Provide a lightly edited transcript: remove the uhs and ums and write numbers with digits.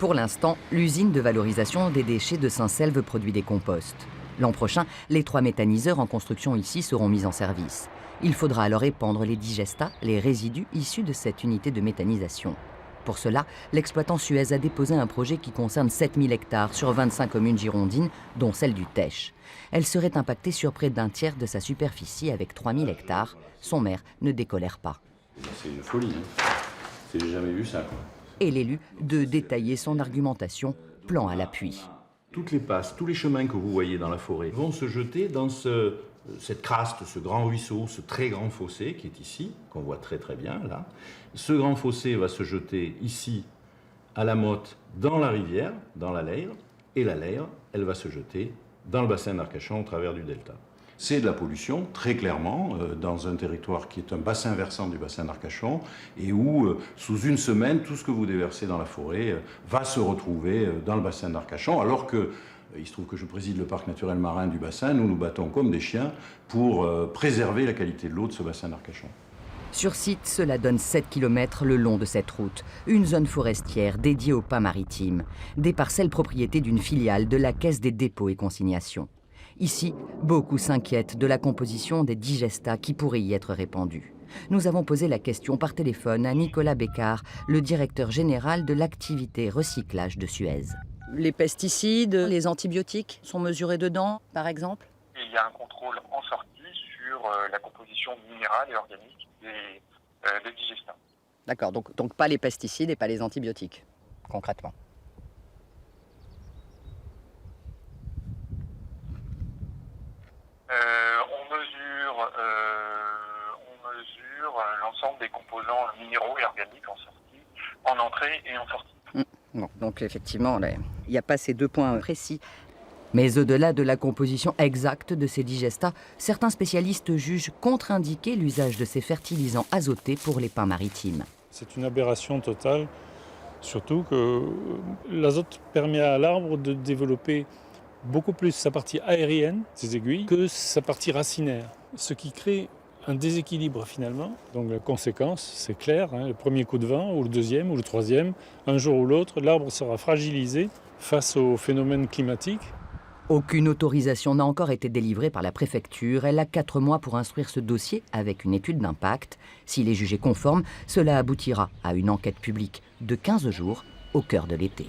Pour l'instant, l'usine de valorisation des déchets de Saint-Selve produit des composts. L'an prochain, les 3 méthaniseurs en construction ici seront mis en service. Il faudra alors épandre les digestats, les résidus issus de cette unité de méthanisation. Pour cela, l'exploitant Suez a déposé un projet qui concerne 7000 hectares sur 25 communes girondines, dont celle du Teche. Elle serait impactée sur près d'un tiers de sa superficie avec 3000 hectares. Son maire ne décolère pas. C'est une folie, hein. J'ai jamais vu ça, quoi. Et l'élu de détailler son argumentation, plan à l'appui. Toutes les passes, tous les chemins que vous voyez dans la forêt vont se jeter dans cette craste, ce grand ruisseau, ce très grand fossé qui est ici, qu'on voit très très bien là. Ce grand fossé va se jeter ici, à la Motte, dans la rivière, dans la Leyre, et la Leyre, elle va se jeter dans le bassin d'Arcachon au travers du delta. C'est de la pollution, très clairement, dans un territoire qui est un bassin versant du bassin d'Arcachon et où, sous une semaine, tout ce que vous déversez dans la forêt va se retrouver dans le bassin d'Arcachon, alors que, il se trouve que je préside le parc naturel marin du bassin, nous nous battons comme des chiens pour préserver la qualité de l'eau de ce bassin d'Arcachon. Sur site, cela donne 7 km le long de cette route, une zone forestière dédiée aux pins maritimes, des parcelles propriétés d'une filiale de la Caisse des dépôts et consignations. Ici, beaucoup s'inquiètent de la composition des digestats qui pourraient y être répandus. Nous avons posé la question par téléphone à Nicolas Bécard, le directeur général de l'activité recyclage de Suez. Les pesticides, les antibiotiques sont mesurés dedans, par exemple ? Il y a un contrôle en sortie sur la composition minérale et organique des digestats. D'accord, donc pas les pesticides et pas les antibiotiques, concrètement. On mesure l'ensemble des composants minéraux et organiques en sortie, en entrée et en sortie. Bon, donc effectivement, il n'y a pas ces 2 points précis. Mais au-delà de la composition exacte de ces digestats, certains spécialistes jugent contre-indiqué l'usage de ces fertilisants azotés pour les pins maritimes. C'est une aberration totale, surtout que l'azote permet à l'arbre de développer beaucoup plus sa partie aérienne, ses aiguilles, que sa partie racinaire. Ce qui crée un déséquilibre finalement. Donc la conséquence, c'est clair, le premier coup de vent, ou le deuxième, ou le troisième, un jour ou l'autre, l'arbre sera fragilisé face aux phénomènes climatiques. Aucune autorisation n'a encore été délivrée par la préfecture. Elle a 4 mois pour instruire ce dossier avec une étude d'impact. S'il est jugé conforme, cela aboutira à une enquête publique de 15 jours au cœur de l'été.